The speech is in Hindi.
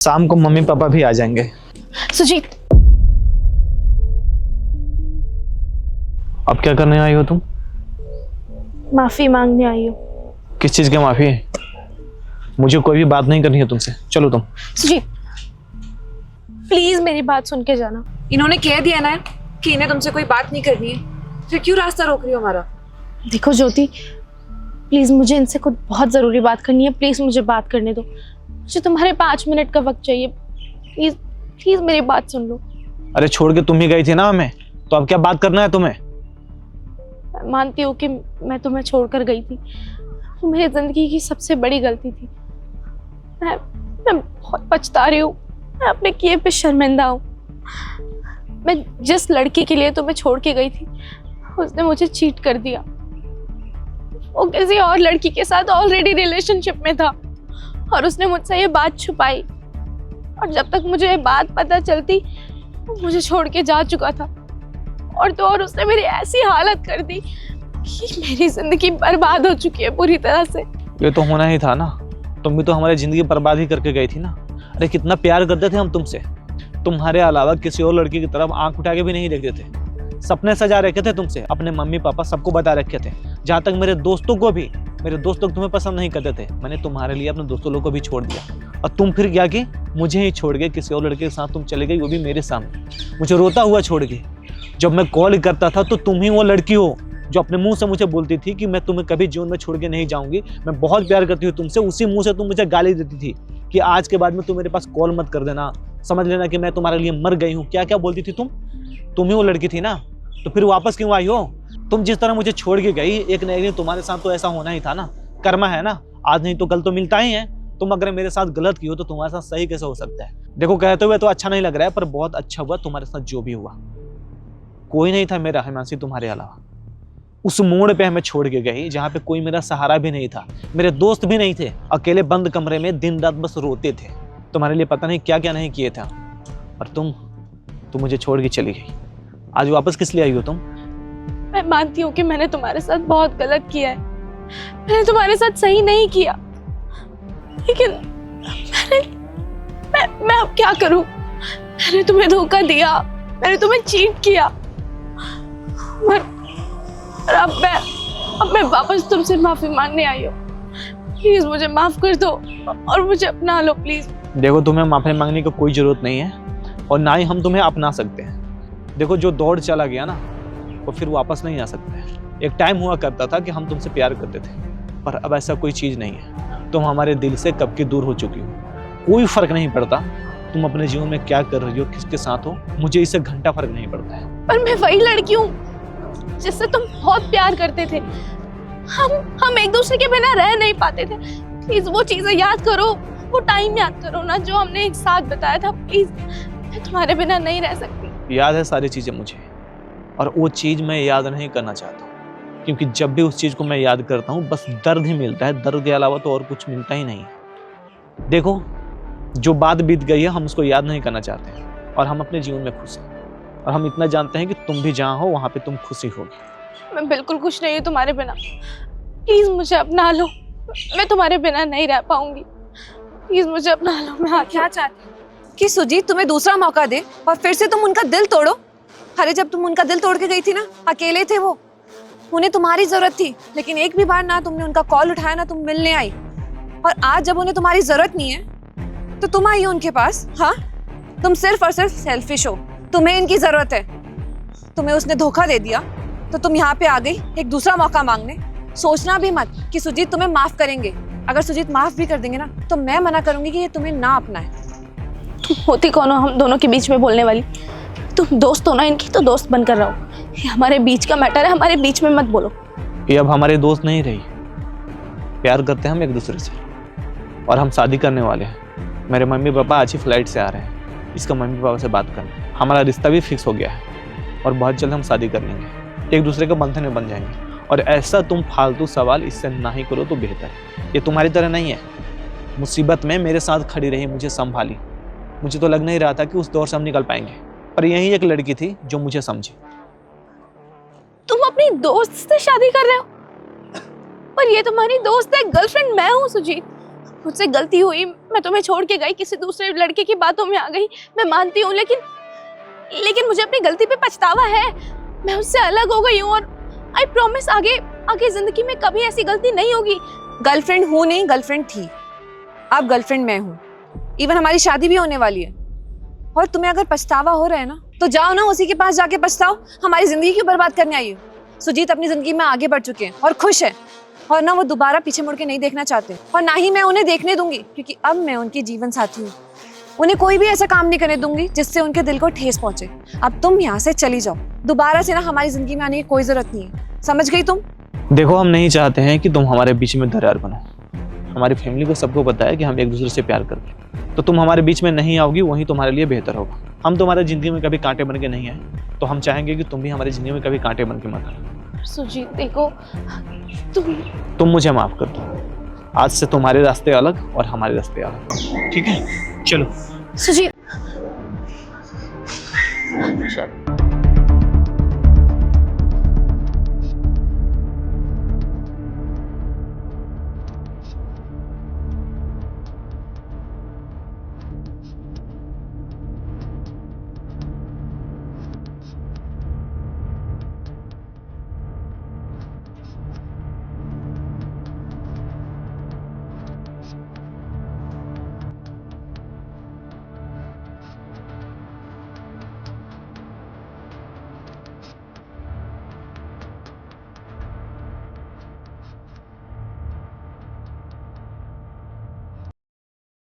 शाम को मम्मी पापा भी आ जाएंगे। सुजीत, अब क्या करने आई हो तुम? माफी मांगने आई हूँ। किस चीज की माफी है? मुझे कोई भी बात नहीं करनी है तुमसे, चलो तुम। सुजीत, प्लीज मेरी बात सुन के जाना। इन्होंने कह दिया ना कि इन्हें तुमसे कोई बात नहीं करनी है, फिर क्यों रास्ता रोक रही हो हमारा? देखो ज्योति, प्लीज मुझे इनसे कुछ बहुत जरूरी बात करनी है। प्लीज मुझे बात करने दो। मुझे तुम्हारे 5 मिनट का वक्त चाहिए। प्लीज प्लीज मेरी बात सुन लो। अरे छोड़ के तुम ही गई थी ना हमें, तो अब क्या बात करना है तुम्हें? मैं मानती हूँ कि मैं तुम्हें छोड़कर गई थी, वो मेरी जिंदगी की सबसे बड़ी गलती थी। मैं बहुत पछता रही हूँ। मैं अपने किए पे शर्मिंदा हूँ। मैं जिस लड़की के लिए तुम्हें छोड़ के गई थी, उसने मुझे चीट कर दिया। वो किसी और लड़की के साथ ऑलरेडी रिलेशनशिप में था और उसने मुझसे ये बात छुपाई। और जब तक मुझे ये बात पता चलती, वो मुझे छोड़ के जा चुका था। और तो और उसने मेरी ऐसी हालत कर दी कि मेरी जिंदगी बर्बाद हो चुकी है पूरी तरह से। ये तो होना ही था ना, तुम भी तो हमारी जिंदगी बर्बाद ही करके गई थी ना। अरे कितना प्यार करते थे हम तुमसे, तुम्हारे अलावा किसी और लड़की की तरफ आंख उठा के भी नहीं देखते थे। सपने सजा रखे थे तुमसे, अपने मम्मी पापा सबको बता रखे थे। जहाँ तक मेरे दोस्तों को भी, मेरे दोस्त लोग तुम्हें पसंद नहीं करते थे। मैंने तुम्हारे लिए अपने दोस्तों लोग को भी छोड़ दिया, और तुम फिर क्या की, मुझे ही छोड़ के किसी और लड़के के साथ तुम चले गई, वो भी मेरे सामने, मुझे रोता हुआ छोड़ के। जब मैं कॉल करता था तो तुम ही वो लड़की हो जो अपने मुंह से मुझे बोलती थी कि मैं तुम्हें कभी जीवन में छोड़ के नहीं जाऊंगी, मैं बहुत प्यार करती हूँ तुमसे। उसी मुंह से तुम मुझे गाली देती थी कि आज के बाद में तुम मेरे पास कॉल मत कर देना, समझ लेना कि मैं तुम्हारे लिए मर गई हूँ। क्या क्या बोलती थी तुम ही वो लड़की थी ना। तो फिर वापस क्यों आई हो? तुम जिस तरह मुझे छोड़ के गई, एक न एक दिन तुम्हारे साथ तो ऐसा होना ही था ना। कर्मा है ना, आज नहीं तो कल तो मिलता ही है। तुम अगर मेरे साथ गलत की हो तो तुम्हारे साथ सही कैसे हो सकता है? देखो, कहते हुए तो अच्छा नहीं लग रहा है, पर बहुत अच्छा हुआ तुम्हारे साथ जो भी हुआ। कोई नहीं था मेरा हिमांशी तुम्हारे अलावा। उस मोड़ पे हमें छोड़ के गई जहाँ पे कोई मेरा सहारा भी नहीं था, मेरे दोस्त भी नहीं थे। अकेले बंद कमरे में दिन रात बस रोते थे। तुम्हारे लिए पता नहीं क्या क्या नहीं किए थे। और तुम मुझे छोड़ के चली गई। आज वापस किस लिए आई हो तुम? मैं मानती हूँ कि मैंने तुम्हारे साथ बहुत गलत किया है। मैंने तुम्हारे साथ सही नहीं किया, लेकिन मैं अब क्या करूं? मैंने तुम्हें धोखा दिया, मैंने तुम्हें चीट किया। और अब मैं वापस तुमसे माफी मांगने आई हूँ। प्लीज मुझे माफ कर दो और मुझे अपना लो प्लीज। देखो, तुम्हें माफी मांगने की कोई जरूरत नहीं है, और ना ही हम तुम्हें अपना सकते हैं। देखो, जो दौड़ चला गया ना, वो फिर वापस नहीं आ सकता है। एक टाइम हुआ करता था कि हम तुमसे प्यार करते थे, पर अब ऐसा कोई चीज नहीं है। तुम हमारे दिल से कब की दूर हो चुकी हो। कोई फर्क नहीं पड़ता तुम अपने जीवन में क्या कर रही हो, किसके साथ हो, मुझे इससे घंटा फर्क नहीं पड़ता है। पर मैं वही लड़की हूँ जिससे तुम बहुत प्यार करते थे। हम एक दूसरे के बिना रह नहीं पाते थे। प्लीज वो चीजें याद करो, वो टाइम याद करो ना जो हमने एक साथ बताया था। प्लीज, मैं तुम्हारे बिना नहीं रह सकती। याद है सारी चीजें मुझे, और वो चीज मैं याद नहीं करना चाहता हूँ, क्योंकि जब भी उस चीज को मैं याद करता हूँ बस दर्द ही मिलता है। दर्द के अलावा तो और कुछ मिलता ही नहीं। देखो, जो बात बीत गई है हम उसको याद नहीं करना चाहते हैं, और हम अपने जीवन में खुश हैं। और हम इतना जानते हैं कि तुम भी जहाँ हो वहाँ पे तुम खुशी होगी। मैं बिल्कुल खुश नहीं हूँ तुम्हारे बिना। प्लीज मुझे अपना लो, मैं तुम्हारे बिना नहीं रह पाऊंगी। प्लीज मुझे अपना लो। मैं क्या चाहती कि सुजीत तुम्हें दूसरा मौका दे और फिर से तुम उनका दिल तोड़ो? अरे जब तुम उनका दिल तोड़ के गई थी ना, अकेले थे वो, उन्हें तुम्हारी जरूरत थी, लेकिन एक भी बार ना तुमने उनका कॉल उठाया ना तुम मिलने आई। और आज जब उन्हें तुम्हारी जरूरत नहीं है तो तुम आई हो उनके पास। हाँ, तुम सिर्फ और सिर्फ सेल्फिश हो। तुम्हें इनकी जरूरत है। तुम्हें उसने धोखा दे दिया तो तुम यहाँ पे आ गई एक दूसरा मौका मांगने। सोचना भी मत कि सुजीत तुम्हें माफ करेंगे। अगर सुजीत माफ भी कर देंगे ना तो मैं मना करूंगी कि ये तुम्हें ना अपनाए। तुम होती कौन हो हम दोनों के बीच में बोलने वाली? तुम दोस्त हो ना इनकी, तो दोस्त बनकर रहो। ये हमारे बीच का मैटर है, हमारे बीच में मत बोलो। ये अब हमारे दोस्त नहीं रही। प्यार करते हैं हम एक दूसरे से, और हम शादी करने वाले हैं। मेरे मम्मी पापा आज ही फ्लाइट से आ रहे हैं, इसका मम्मी पापा से बात करना। हमारा रिश्ता भी फिक्स हो गया है, और बहुत जल्द हम शादी कर लेंगे, एक दूसरे के बंधन में बन जाएंगे। और ऐसा तुम फालतू सवाल इससे ना ही करो तो बेहतर है। ये तुम्हारी तरह नहीं है, मुसीबत में मेरे साथ खड़ी रही, मुझे संभाली। मुझे तो लग नहीं रहा था कि उस दौर से हम निकल पाएंगे, पर यही एक लड़की थी जो मुझे समझी। तुम अपनी दोस्त से शादी कर रहे हो, और ये तुम्हारी दोस्त है। गर्लफ्रेंड मैं हूँ सुजीत। मुझसे गलती हुई, मैं तुम्हें छोड़ के गई, किसी दूसरे लड़के की बातों में आ गई, मैं मानती हूँ, लेकिन मुझे अपनी गलती पे पछतावा है। मैं उससे अलग हो गई हूँ और आई प्रॉमिस आगे जिंदगी में कभी ऐसी गलती नहीं होगी। गर्लफ्रेंड हूँ नहीं, गर्लफ्रेंड थी, अब गर्लफ्रेंड मैं हूँ। इवन हमारी शादी भी होने वाली है। और तुम्हें अगर पछतावा हो रहा है ना, तो जाओ ना उसी के पास जाके पछताओ। हमारी जिंदगी क्यों बर्बाद करने आई हो? सुजीत अपनी जिंदगी में आगे बढ़ चुके हैं और खुश है, और ना वो दोबारा पीछे मुड़ के नहीं देखना चाहते, और ना ही मैं उन्हें देखने दूंगी, क्योंकि अब मैं उनकी जीवन साथी हूँ। उन्हें कोई भी ऐसा काम नहीं करने दूंगी जिससे उनके दिल को ठेस पहुंचे। अब तुम यहाँ से चली जाओ, दोबारा से ना हमारी जिंदगी में आने की कोई जरूरत नहीं है, समझ गई तुम? देखो, हम नहीं चाहते हैं कि तुम हमारे बीच में दरार बनो। हमारी फैमिली को सबको पता है कि हम एक दूसरे से प्यार करते हैं, तो तुम हमारे बीच में नहीं आओगी, वही तुम्हारे लिए बेहतर होगा। हम तुम्हारे जिंदगी में कभी कांटे बन के नहीं आए, तो हम चाहेंगे कि तुम भी हमारी जिंदगी में कभी कांटे बन के मत आए। सुजीत देखो, तुम मुझे माफ कर दो। आज से तुम्हारे रास्ते अलग और हमारे रास्ते अलग, ठीक है? चलो। सुजीत।